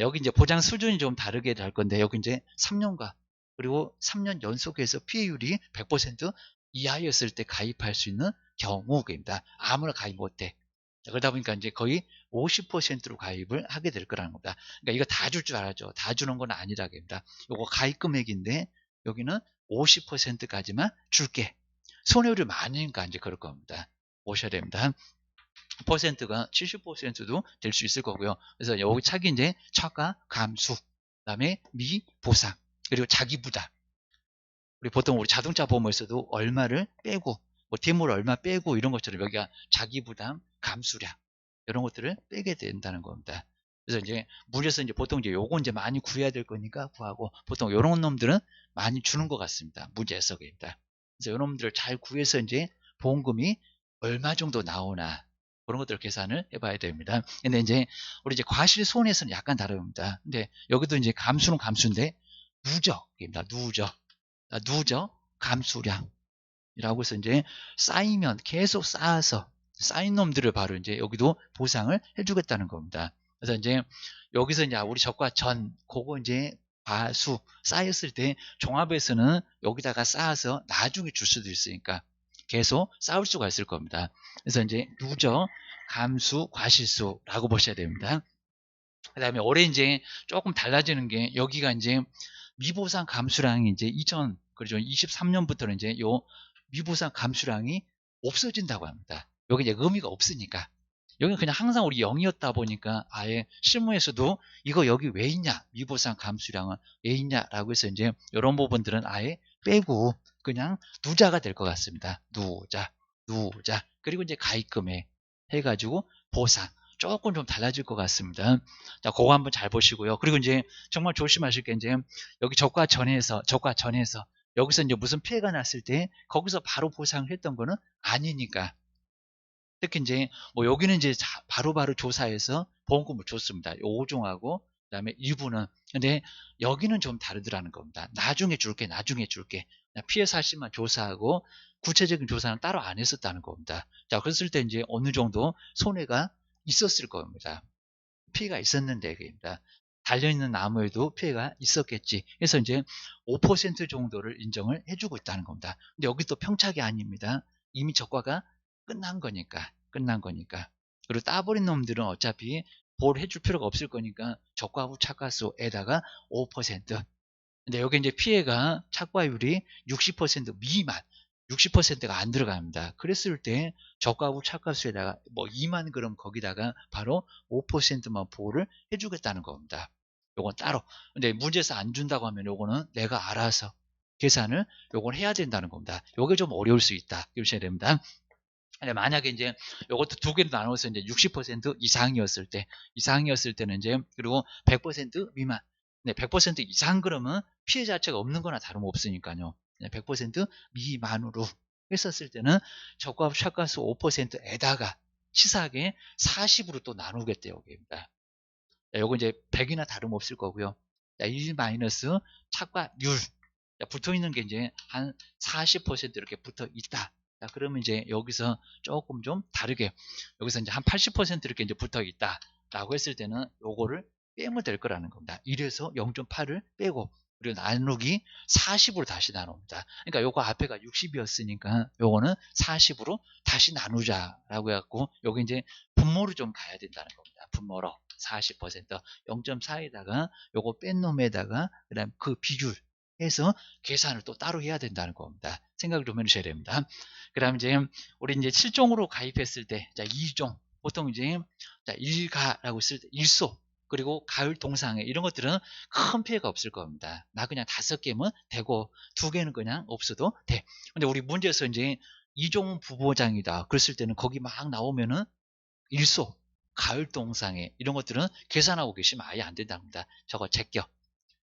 여기 이제 보장 수준이 좀 다르게 될 건데, 여기 이제 3년과 그리고 3년 연속해서 피해율이 100% 이하였을 때 가입할 수 있는 경우입니다. 아무나 가입 못해. 그러다 보니까 이제 거의 50%로 가입을 하게 될 거라는 겁니다. 그러니까 이거 다 줄 줄 알았죠. 다 주는 건 아니라입니다. 요거 가입 금액인데 여기는 50%까지만 줄게. 손해율이 많으니까 이제 그럴 겁니다. 보셔야 됩니다. 퍼센트가 70%도 될 수 있을 거고요. 그래서 여기 차기 이제 차가 감수, 그다음에 미보상, 그리고 자기 부담. 우리 보통 우리 자동차 보험에서도 얼마를 빼고, 뭐 대물 얼마 빼고 이런 것처럼 여기가 자기 부담, 감수량 이런 것들을 빼게 된다는 겁니다. 그래서 이제 물에서 이제 보통 이제 요거 이제 많이 구해야 될 거니까 구하고, 보통 이런 놈들은 많이 주는 것 같습니다. 문제석입니다. 그래서 이런 놈들을 잘 구해서 이제 보험금이 얼마 정도 나오나 그런 것들 계산을 해봐야 됩니다. 근데 이제 우리 이제 과실손해에서는 약간 다릅니다. 근데 여기도 이제 감수는 감수인데 누적입니다. 누적 감수량이라고 해서 이제 쌓이면 계속 쌓아서 쌓인 놈들을 바로 이제 여기도 보상을 해주겠다는 겁니다. 그래서 이제 여기서 이제 우리 적과 전 그거 이제 과수 쌓였을 때 종합에서는 여기다가 쌓아서 나중에 줄 수도 있으니까 계속 쌓을 수가 있을 겁니다. 그래서 이제 누적 감수 과실수라고 보셔야 됩니다. 그 다음에 올해 이제 조금 달라지는 게 여기가 이제 미보상 감수량이 이제 2023년부터는 이제 요 미보상 감수량이 없어진다고 합니다. 여기 이제 의미가 없으니까. 여기는 그냥 항상 우리 0이었다 보니까 아예 실무에서도 이거 여기 왜 있냐, 미보상 감수량은 왜 있냐라고 해서 이제 이런 부분들은 아예 빼고 그냥 누자가 될 것 같습니다. 누자. 그리고 이제 가입금액 해가지고 보상. 조금 좀 달라질 것 같습니다. 자, 그거 한번 잘 보시고요. 그리고 이제 정말 조심하실 게 이제 여기 적과 전에서 여기서 이제 무슨 피해가 났을 때 거기서 바로 보상을 했던 거는 아니니까. 특히 이제 뭐 여기는 이제 바로바로 조사해서 보험금을 줬습니다. 5종하고 그다음에 일부는. 근데 여기는 좀 다르더라는 겁니다. 나중에 줄게. 피해 사실만 조사하고 구체적인 조사는 따로 안 했었다는 겁니다. 자, 그랬을 때 이제 어느 정도 손해가 있었을 겁니다. 피해가 있었는데, 그입니다. 달려있는 나무에도 피해가 있었겠지. 그래서 이제 5% 정도를 인정을 해주고 있다는 겁니다. 근데 여기 또 평착이 아닙니다. 이미 적과가 끝난 거니까. 그리고 따버린 놈들은 어차피 보호를 해줄 필요가 없을 거니까 적과후 착과수에다가 5%. 근데 여기 이제 피해가 착과율이 60% 미만, 60%가 안 들어갑니다. 그랬을 때 적과후 착과수에다가 뭐 2만 그럼 거기다가 바로 5%만 보호를 해주겠다는 겁니다. 요건 따로. 근데 문제에서 안 준다고 하면 요거는 내가 알아서 계산을 요건 해야 된다는 겁니다. 요게 좀 어려울 수 있다. 이러셔야 됩니다. 근데 만약에 이제 요것도 두 개로 나눠서 이제 60% 이상이었을 때는 이제 그리고 100% 미만. 네, 100% 이상 그러면 피해 자체가 없는 거나 다름없으니까요. 100% 미만으로 했었을 때는 적과합 착과수 5%에다가 치사하게 40으로 또 나누겠대요. 여기입니다. 요거 이제 100이나 다름없을 거고요. 1 마이너스 착과율. 붙어 있는 게 이제 한 40% 이렇게 붙어 있다. 자, 그러면 이제 여기서 조금 좀 다르게 여기서 이제 한 80% 이렇게 이제 붙어 있다. 라고 했을 때는 요거를 빼면 될 거라는 겁니다. 1에서 0.8을 빼고 그리고 나누기 40으로 다시 나눕니다. 그러니까 요거 앞에가 60이었으니까 요거는 40으로 다시 나누자라고 해갖고 여기 이제 분모로 좀 가야 된다는 겁니다. 분모로 40% 0.4에다가 요거 뺀 놈에다가 그다음 그 비율 해서 계산을 또 따로 해야 된다는 겁니다. 생각을 좀 해주셔야 됩니다. 그 다음 이제 우리 이제 7종으로 가입했을 때, 자, 2종. 보통 이제, 자, 일가라고 쓸 때, 일소. 그리고 가을 동상회 이런 것들은 큰 피해가 없을 겁니다. 나 그냥 5개면 되고 2개는 그냥 없어도 돼. 근데 우리 문제에서 이제 2종 부보장이다. 그랬을 때는 거기 막 나오면은 일소, 가을 동상회 이런 것들은 계산하고 계시면 아예 안 된답니다. 저거 제껴.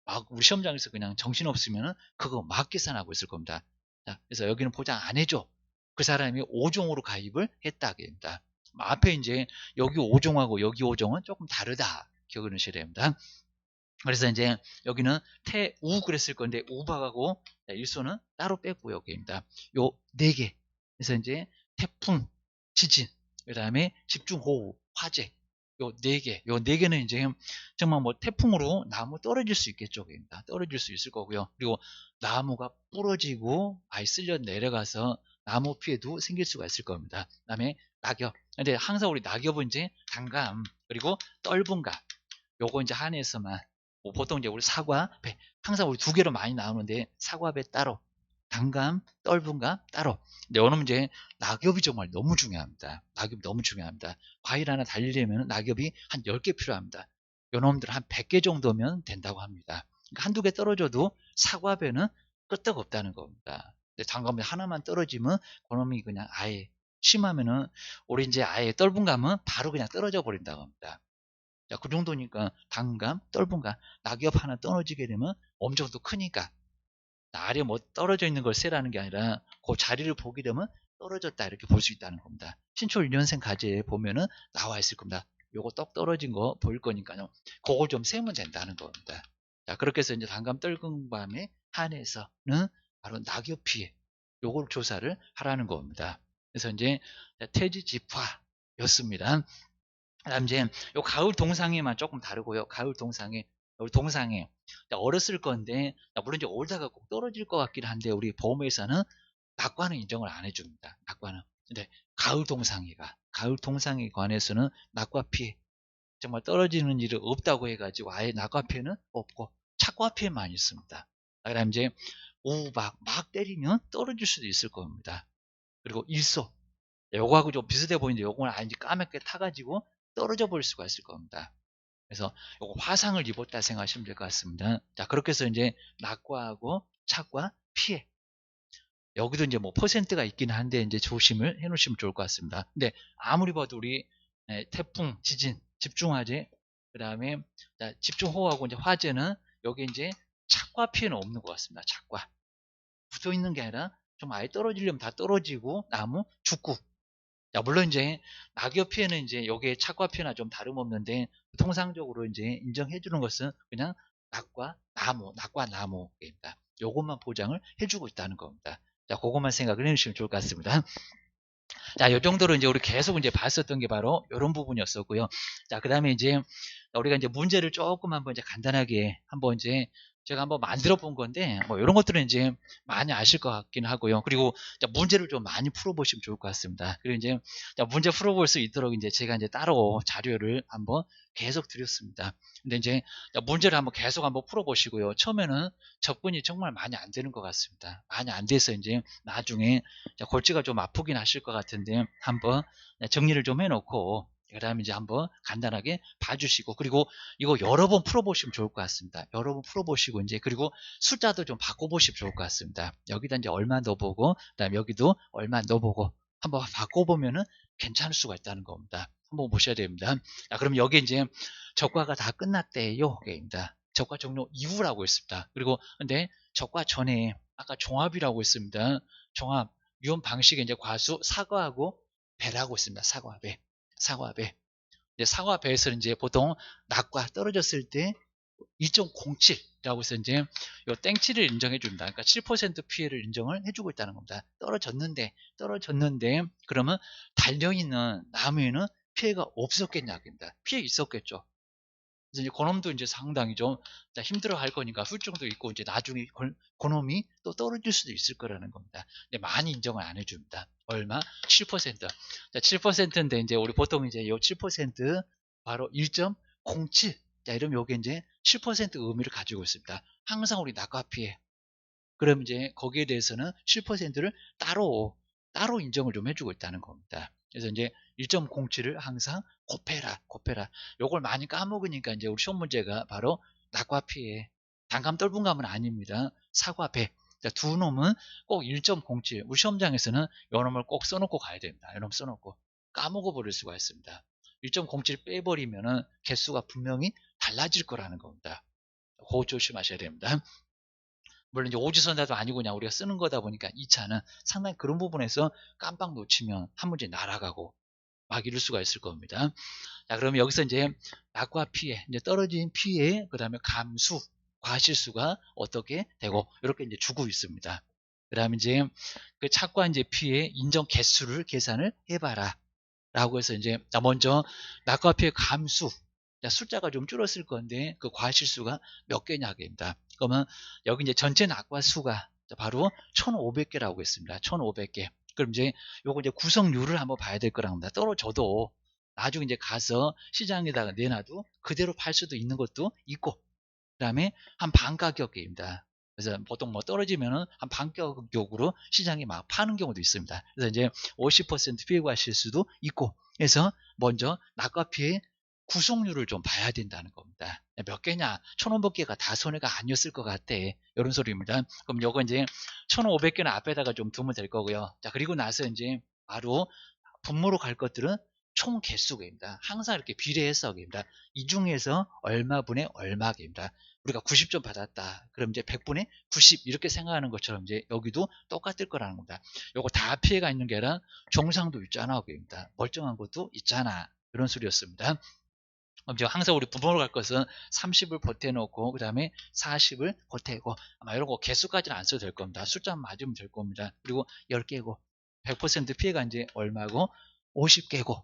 막 우리 시험장에서 그냥 정신없으면 그거 막 계산하고 있을 겁니다. 자, 그래서 여기는 보장 안 해줘. 그 사람이 5종으로 가입을 했다. 입니다. 앞에 이제 여기 5종하고 여기 5종은 조금 다르다. 기억을 하셔야 됩니다. 그래서 이제 여기는 태우 그랬을 건데 우박하고 일소는 따로 빼고 여기입니다. 요 4개. 그래서 이제 태풍, 지진, 그 다음에 집중호우, 화재 요 4개. 요 4개는 이제 정말 뭐 태풍으로 나무 떨어질 수 있겠죠. 여기입니다. 떨어질 수 있을 거고요. 그리고 나무가 부러지고 아예 쓸려 내려가서 나무 피해도 생길 수가 있을 겁니다. 그 다음에 낙엽. 근데 항상 우리 낙엽은 이제 단감 그리고 떫은감 요거 이제 한해서만 뭐 보통 이제 우리 사과, 배 항상 우리 2개로 많이 나오는데 사과, 배 따로 단감, 떫은감 따로. 근데 요놈 이제 낙엽이 정말 너무 중요합니다. 낙엽이 너무 중요합니다. 과일 하나 달리려면 낙엽이 한 10개 필요합니다. 요놈들 한 100개 정도면 된다고 합니다. 그러니까 한두 개 떨어져도 사과, 배는 끄떡없다는 겁니다. 근데 단감이 하나만 떨어지면 그놈이 그냥 아예 심하면은 우리 이제 아예 떫은감은 바로 그냥 떨어져 버린다고 합니다. 자, 그 정도니까 단감, 떫은감, 낙엽 하나 떨어지게 되면 엄청 또 크니까 아래 뭐 떨어져 있는 걸 세라는 게 아니라 그 자리를 보게 되면 떨어졌다 이렇게 볼 수 있다는 겁니다. 신촌 1년생 과제에 보면은 나와 있을 겁니다. 요거 떡 떨어진 거 보일 거니까요. 그걸 좀 세면 된다는 겁니다. 자, 그렇게 해서 이제 단감 떫은밤에 한해서는 바로 낙엽 피해 요걸 조사를 하라는 겁니다. 그래서 이제 태지집화였습니다. 그다음 이제 요 가을 동상회만 조금 다르고요. 가을 동상회, 우리 동상회 어렸을 건데 물론 이제 올다가 꼭 떨어질 것 같긴 한데 우리 보험회사는 낙과는 인정을 안 해줍니다. 낙과는. 근데 가을 동상회에 관해서는 낙과 피해 정말 떨어지는 일이 없다고 해가지고 아예 낙과 피해는 없고 착과 피해만 있습니다. 그다음 이제 우박 막 때리면 떨어질 수도 있을 겁니다. 그리고 일소 요거하고 좀 비슷해 보이는데 요거는 아닌지 까맣게 타가지고 떨어져 버릴 수가 있을 겁니다. 그래서 요거 화상을 입었다 생각하시면 될 것 같습니다. 자, 그렇게 해서 이제 낙과하고 착과 피해. 여기도 이제 뭐 퍼센트가 있긴 한데 이제 조심을 해 놓으시면 좋을 것 같습니다. 근데 아무리 봐도 우리 태풍, 지진, 집중화재, 그 다음에 집중호우하고 이제 화재는 여기 이제 착과 피해는 없는 것 같습니다. 착과. 붙어 있는 게 아니라 좀 아예 떨어지려면 다 떨어지고 나무 죽고 자, 물론 이제 낙엽 피해는 이제 여기에 착과 피해나 좀 다름없는데 통상적으로 이제 인정해 주는 것은 그냥 낙과 나무입니다. 요것만 보장을 해주고 있다는 겁니다. 자, 그것만 생각을 해주시면 좋을 것 같습니다. 자, 요 정도로 이제 우리 계속 이제 봤었던 게 바로 이런 부분이었었고요. 자, 그 다음에 이제 우리가 이제 문제를 조금 한번 이제 간단하게 한번 이제 제가 한번 만들어 본 건데, 뭐 이런 것들은 이제 많이 아실 것 같긴 하고요. 그리고 문제를 좀 많이 풀어보시면 좋을 것 같습니다. 그리고 이제 문제 풀어볼 수 있도록 이제 제가 이제 따로 자료를 한번 계속 드렸습니다. 근데 이제 문제를 한번 계속 한번 풀어보시고요. 처음에는 접근이 정말 많이 안 되는 것 같습니다. 많이 안 돼서 이제 나중에 골치가 좀 아프긴 하실 것 같은데 한번 정리를 좀 해놓고 그 다음에 이제 한번 간단하게 봐주시고, 그리고 이거 여러 번 풀어보시면 좋을 것 같습니다. 여러 번 풀어보시고 이제 그리고 숫자도 좀 바꿔보시면 좋을 것 같습니다. 여기다 이제 얼마 넣어보고 그다음에 여기도 얼마 넣어보고 한번 바꿔보면은 괜찮을 수가 있다는 겁니다. 한번 보셔야 됩니다. 자, 그럼 여기 이제 적과가 다 끝났대요. 입니다. 적과 종료 이후라고 했습니다. 그리고 근데 적과 전에 아까 종합이라고 했습니다. 종합 이런 방식의 이제 과수 사과하고 배라고 했습니다. 사과 배. 사과 배. 이제 사과 배에서는 이제 보통 낙과 떨어졌을 때 2.07이라고 해서 이제 요 땡치를 인정해 줍니다. 그러니까 7% 피해를 인정을 해주고 있다는 겁니다. 떨어졌는데 그러면 달려있는 나무에는 피해가 없었겠냐입니다. 피해 있었겠죠. 그래서 이제 그놈도 이제 상당히 좀 힘들어 할 거니까 후유증도 있고 이제 나중에 그놈이 또 떨어질 수도 있을 거라는 겁니다. 근데 많이 인정을 안 해줍니다. 얼마? 7%. 자, 7%인데 이제 우리 보통 이제 요 7% 바로 1.07. 자, 이러면 요게 이제 7% 의미를 가지고 있습니다. 항상 우리 낙과 피해. 그럼 이제 거기에 대해서는 7%를 따로 인정을 좀 해주고 있다는 겁니다. 그래서 이제 1.07을 항상 곱해라. 요걸 많이 까먹으니까 이제 우리 시험 문제가 바로 낙과 피해. 단감 떫은 감은 아닙니다. 사과 배. 자, 두 놈은 꼭 1.07. 우리 시험장에서는 요 놈을 꼭 써놓고 가야 됩니다. 요 놈 써놓고. 까먹어 버릴 수가 있습니다. 1.07 빼버리면은 개수가 분명히 달라질 거라는 겁니다. 그거 조심하셔야 됩니다. 물론 이제 오지선다도 아니고 그냥 우리가 쓰는 거다 보니까 2차는 상당히 그런 부분에서 깜빡 놓치면 한 문제 날아가고 막 이럴 수가 있을 겁니다. 자, 그러면 여기서 이제 낙과 피해, 이제 떨어진 피해, 그 다음에 감수, 과실수가 어떻게 되고 이렇게 이제 주고 있습니다. 그 다음에 이제 그 착과 이제 피해 인정 개수를 계산을 해봐라. 라고 해서 이제 먼저 낙과 피해 감수, 숫자가 좀 줄었을 건데 그 과실수가 몇 개냐입니다. 그러면 여기 이제 전체 낙과 수가 바로 1,500개라고 했습니다. 1,500개. 그럼 이제 요거 이제 구성률을 한번 봐야 될 거랍니다. 떨어져도 나중에 이제 가서 시장에다가 내놔도 그대로 팔 수도 있는 것도 있고, 그다음에 한 반 가격입니다. 그래서 보통 뭐 떨어지면은 한 반 가격으로 시장에 막 파는 경우도 있습니다. 그래서 이제 50% 피해 가실 수도 있고, 그래서 먼저 낙과 피해 구성률을 좀 봐야 된다는 겁니다. 몇 개냐? 1,500개가 다 손해가 아니었을 것 같아. 이런 소리입니다. 그럼 요거 이제 1,500개는 앞에다가 좀 두면 될 거고요. 자, 그리고 나서 이제 바로 분모로 갈 것들은 총 개수입니다. 항상 이렇게 비례해석입니다. 이 중에서 얼마분의 얼마입니다. 우리가 90점 받았다. 그럼 이제 100분의 90 이렇게 생각하는 것처럼 이제 여기도 똑같을 거라는 겁니다. 요거 다 피해가 있는 게 아니라 정상도 있잖아. 입니다. 멀쩡한 것도 있잖아. 이런 소리였습니다. 그럼 지금 항상 우리 분모로 갈 것은 30을 보태놓고 그 다음에 40을 보태고 아마 이런 거 개수까지는 안 써도 될 겁니다. 숫자만 맞으면 될 겁니다. 그리고 10개고 100% 피해가 이제 얼마고 50개고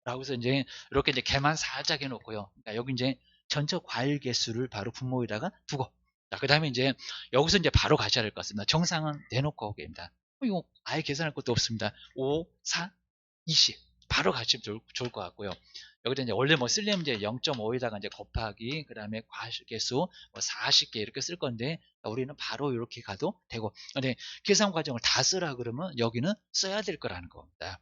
라고 해서 이제 이렇게 이제 개만 살짝 해놓고요. 그러니까 여기 이제 전체 과일 개수를 바로 분모에다가 두고 그 다음에 이제 여기서 이제 바로 가셔야 될 것 같습니다. 정상은 내놓고 오게입니다. 이거 아예 계산할 것도 없습니다. 5, 4, 20 바로 가시면 좋을 것 같고요. 여기다 이제 원래 뭐 쓰려면 이제 0.5에다가 이제 곱하기 그 다음에 과실개수 뭐 40개 이렇게 쓸 건데 우리는 바로 이렇게 가도 되고, 근데 계산 과정을 다 쓰라 그러면 여기는 써야 될 거라는 겁니다.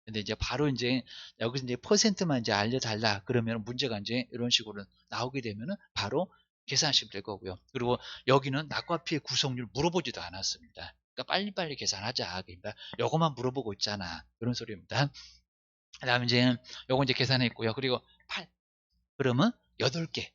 근데 이제 바로 이제 여기서 이제 퍼센트만 이제 알려달라 그러면 문제가 이제 이런 식으로 나오게 되면은 바로 계산하시면 될 거고요. 그리고 여기는 낙과 피해 구성률 물어보지도 않았습니다. 그러니까 빨리빨리 계산하자. 그러니까 요것만 물어보고 있잖아. 이런 소리입니다. 그 다음에 이제 요거 이제 계산했고요. 그리고 8. 그러면 8개.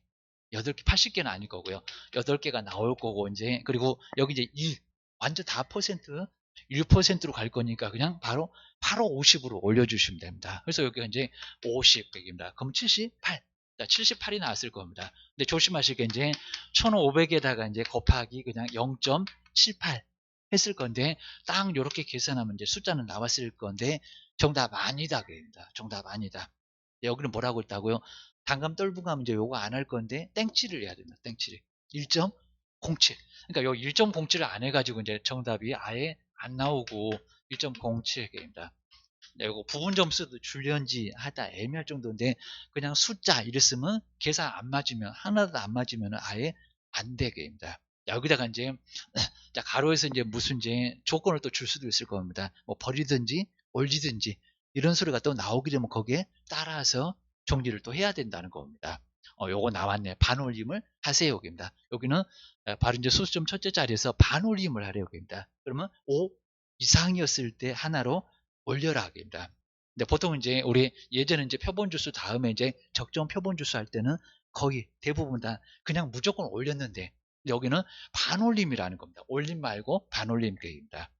8개, 80개는 아닐 거고요. 8개가 나올 거고, 이제, 그리고 여기 이제 1. 완전 다 퍼센트, 1%로 갈 거니까 그냥 바로 8호 50으로 올려주시면 됩니다. 그래서 여기가 이제 50백입니다. 그럼 78. 자, 78이 나왔을 겁니다. 근데 조심하실 게 이제 1500에다가 이제 곱하기 그냥 0.78 했을 건데, 딱 이렇게 계산하면 이제 숫자는 나왔을 건데, 정답 아니다. 그럽니다. 정답 아니다. 여기는 뭐라고 했다고요? 단감 떨분감 이제 요거 안 할 건데 땡치를 해야 됩니다. 땡치를 1.07. 그러니까 요 1.07을 안 해가지고 이제 정답이 아예 안 나오고 1.07개입니다. 네, 이거 부분 점수도 줄련지 하다 애매할 정도인데 그냥 숫자 이랬으면 계산 안 맞으면 하나도 안 맞으면 아예 안 되게입니다. 여기다가 이제 자, 가로에서 이제 무슨 이제 조건을 또 줄 수도 있을 겁니다. 뭐 버리든지 올리든지 이런 소리가 또 나오게 되면 거기에 따라서 정리를 또 해야 된다는 겁니다. 요거 나왔네. 반올림을 하세요. 여기입니다. 여기는 바로 이제 소수점 첫째 자리에서 반올림을 하래요. 여기입니다. 그러면 5 이상이었을 때 하나로 올려라. 여기입니다. 근데 보통 이제 우리 예전에 이제 표본 주수 다음에 이제 적정 표본 주수 할 때는 거의 대부분 다 그냥 무조건 올렸는데 여기는 반올림이라는 겁니다. 올림 말고 반올림 계획입니다.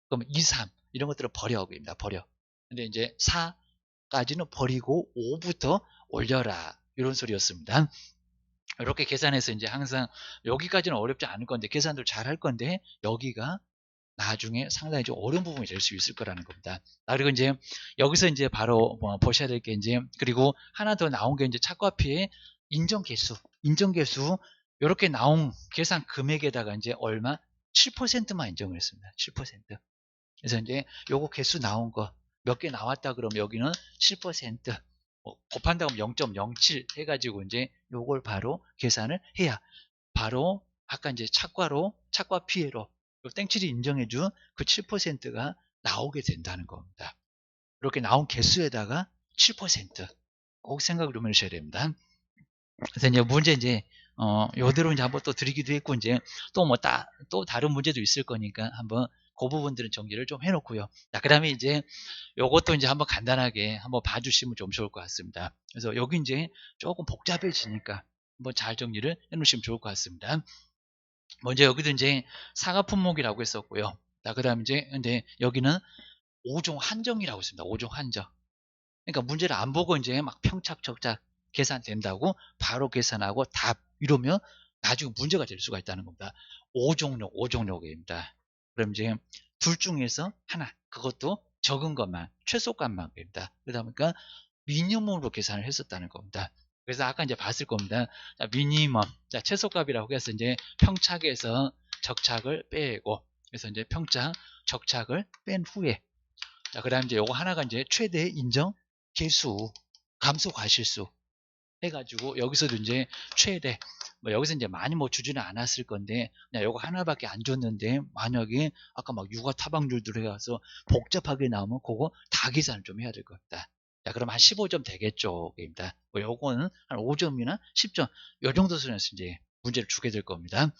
그럼 2, 3 이런 것들을 버려 계획입니다. 버려. 근데 이제 4까지는 버리고 5부터 올려라. 이런 소리였습니다. 이렇게 계산해서 이제 항상 여기까지는 어렵지 않을 건데 계산도 잘 할 건데 여기가 나중에 상당히 좀 어려운 부분이 될 수 있을 거라는 겁니다. 그리고 이제 여기서 이제 바로 보셔야 될 게 이제 그리고 하나 더 나온 게 이제 착과피의 인정계수 이렇게 나온 계산 금액에다가 이제 얼마 7%만 인정을 했습니다. 7%. 그래서 이제 요거 개수 나온 거 몇 개 나왔다 그러면 여기는 7% 곱한다고 하면 0.07 해가지고 이제 요걸 바로 계산을 해야 바로 아까 이제 착과 피해로 땡칠이 인정해준 그 7%가 나오게 된다는 겁니다. 이렇게 나온 개수에다가 7%꼭 생각을 좀 해주셔야 됩니다. 그래서 이제 문제 이제 요대로 이제 한번 또 드리기도 했고 이제 또 뭐 또 다른 문제도 있을 거니까 한번 그 부분들은 정리를 좀 해놓고요. 자, 그다음에 이제 요것도 이제 한번 간단하게 한번 봐주시면 좀 좋을 것 같습니다. 그래서 여기 이제 조금 복잡해지니까 한번 잘 정리를 해놓으시면 좋을 것 같습니다. 먼저 여기도 이제 사과 품목이라고 했었고요. 자, 그다음 이제 근데 여기는 5종 한정이라고 있습니다. 5종 한정. 그러니까 문제를 안 보고 이제 막 평착적작 계산된다고 바로 계산하고 답 이러면 나중에 문제가 될 수가 있다는 겁니다. 5종목입니다. 그럼 이제 둘 중에서 하나, 그것도 적은 것만, 최소값만입니다. 그러다 보니까 미니멈으로 계산을 했었다는 겁니다. 그래서 아까 이제 봤을 겁니다. 자, 미니멈, 자, 최소값이라고 해서 이제 평착에서 적착을 빼고, 그래서 이제 평착, 적착을 뺀 후에, 자, 그 다음 이제 요거 하나가 이제 최대 인정 개수, 감소 과실수 해가지고 여기서도 이제 최대 뭐 여기서 이제 많이 뭐 주지는 않았을 건데 그냥 요거 하나밖에 안 줬는데 만약에 아까 막 육아 타방률 들어가서 복잡하게 나오면 그거 다 계산을 좀 해야 될 것 같다. 자, 그럼 한 15점 되겠죠. 입니다. 뭐 요거는 한 5점이나 10점 요 정도 수준에서 이제 문제를 주게 될 겁니다.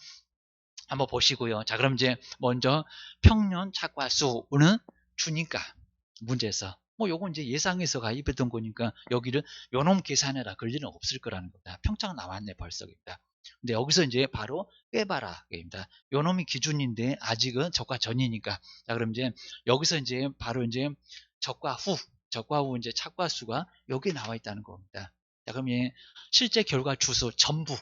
한번 보시고요. 자, 그럼 이제 먼저 평년 착과수는 주니까 문제에서 뭐 요건 이제 예상해서 가입했던 거니까 여기를 요놈 계산해라 그럴 일은 없을 거라는 겁니다. 평창 나왔네 벌써입니다. 근데 여기서 이제 바로 빼봐라 입니다. 요놈이 기준인데 아직은 적과 전이니까 자, 그럼 이제 여기서 이제 바로 이제 적과 후 이제 착과수가 여기 나와 있다는 겁니다. 자, 그럼 실제 결과 주수 전부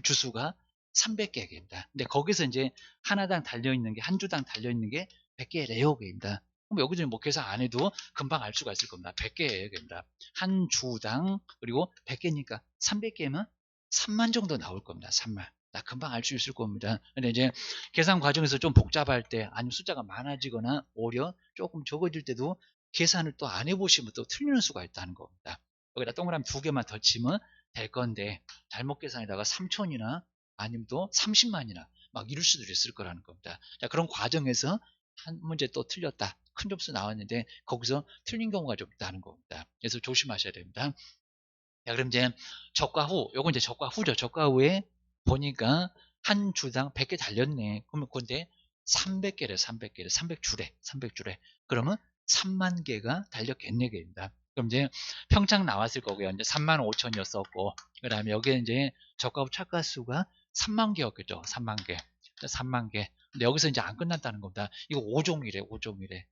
주수가 300개입니다. 근데 거기서 이제 하나당 달려있는 게, 한 주당 달려있는 게 100개 레어개입니다. 그럼 여기서 뭐 계산 안 해도 금방 알 수가 있을 겁니다. 100개입니다. 한 주당, 그리고 100개니까 300개면 3만 정도 나올 겁니다. 3만. 나 금방 알 수 있을 겁니다. 근데 이제 계산 과정에서 좀 복잡할 때, 아니면 숫자가 많아지거나 오히려 조금 적어질 때도 계산을 또 안 해보시면 또 틀리는 수가 있다는 겁니다. 여기다 동그라미 2개만 더 치면 될 건데, 잘못 계산에다가 3천이나 아니면 또 30만이나 막 이럴 수도 있을 거라는 겁니다. 자, 그런 과정에서 한 문제 또 틀렸다. 큰 점수 나왔는데 거기서 틀린 경우가 좀 있다는 겁니다. 그래서 조심하셔야 됩니다. 자, 그럼 이제 적과 후, 요건 이제 적과 후죠. 적과 후에 보니까 한 주당 100개 달렸네. 그러면 근데 300개래, 300주래. 그러면 3만 개가 달렸겠네, 개입니다. 그럼 이제 평창 나왔을 거고요. 이제 3만 5천이었었고, 그 다음에 여기에 이제 적과 후 착과수가 3만 개였겠죠. 3만 개. 3만 개. 근데 여기서 이제 안 끝났다는 겁니다. 이거 5종이래.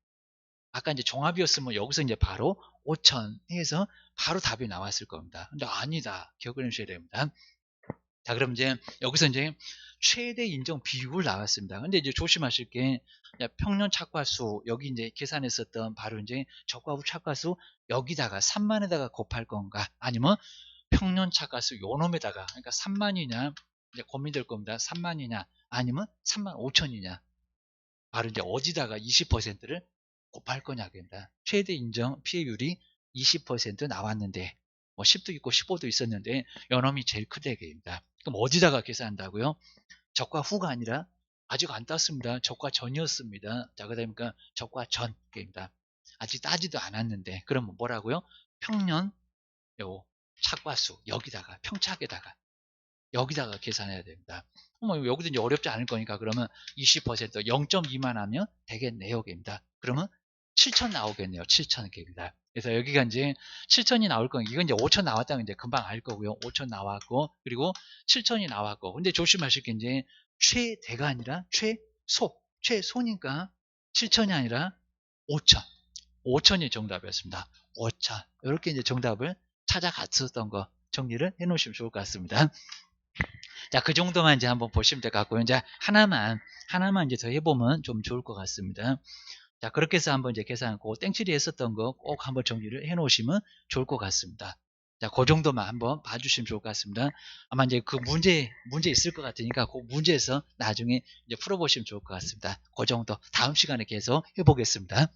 아까 이제 종합이었으면 여기서 이제 바로 5천 해서 바로 답이 나왔을 겁니다. 근데 아니다. 기억을 해주셔야 됩니다. 자, 그럼 이제 여기서 이제 최대 인정 비율 나왔습니다. 근데 이제 조심하실 게 평년 착과수 여기 이제 계산했었던 바로 이제 적과 후 착과수 여기다가 3만에다가 곱할 건가 아니면 평년 차가수 요 놈에다가, 그러니까 3만이냐, 이제 고민될 겁니다. 3만이냐, 아니면 3만 5천이냐. 바로 이제 어디다가 20%를 곱할 거냐입니다. 최대 인정 피해율이 20% 나왔는데, 뭐 10도 있고 15도 있었는데, 요 놈이 제일 크대입니다. 그럼 어디다가 계산한다고요? 적과 후가 아니라, 아직 안 땄습니다. 적과 전이었습니다. 자, 그다음에 적과 전입니다. 아직 따지도 않았는데, 그러면 뭐라고요? 평년 요 차과수 여기다가 평착에다가 여기다가 계산해야 됩니다. 여기도 이제 어렵지 않을 거니까 그러면 20% 0.2만 하면 되겠네요. 입니다. 그러면 7천 나오겠네요. 7천 개입니다. 그래서 여기가 이제 7천이 나올 거니까 이건 이제 5천 나왔다면 이제 금방 알 거고요. 5천 나왔고 그리고 7천이 나왔고 근데 조심하실 게 이제 최대가 아니라 최소니까 7천이 아니라 5천. 5천이 정답이었습니다. 5천. 이렇게 이제 정답을 찾아갔었던 거 정리를 해 놓으시면 좋을 것 같습니다. 자, 그 정도만 이제 한번 보시면 될 것 같고요. 이제 하나만 이제 더 해보면 좀 좋을 것 같습니다. 자, 그렇게 해서 한번 이제 계산하고 땡칠이 했었던 거 꼭 한번 정리를 해 놓으시면 좋을 것 같습니다. 자, 그 정도만 한번 봐주시면 좋을 것 같습니다. 아마 이제 그 문제 있을 것 같으니까 그 문제에서 나중에 이제 풀어보시면 좋을 것 같습니다. 그 정도 다음 시간에 계속 해보겠습니다.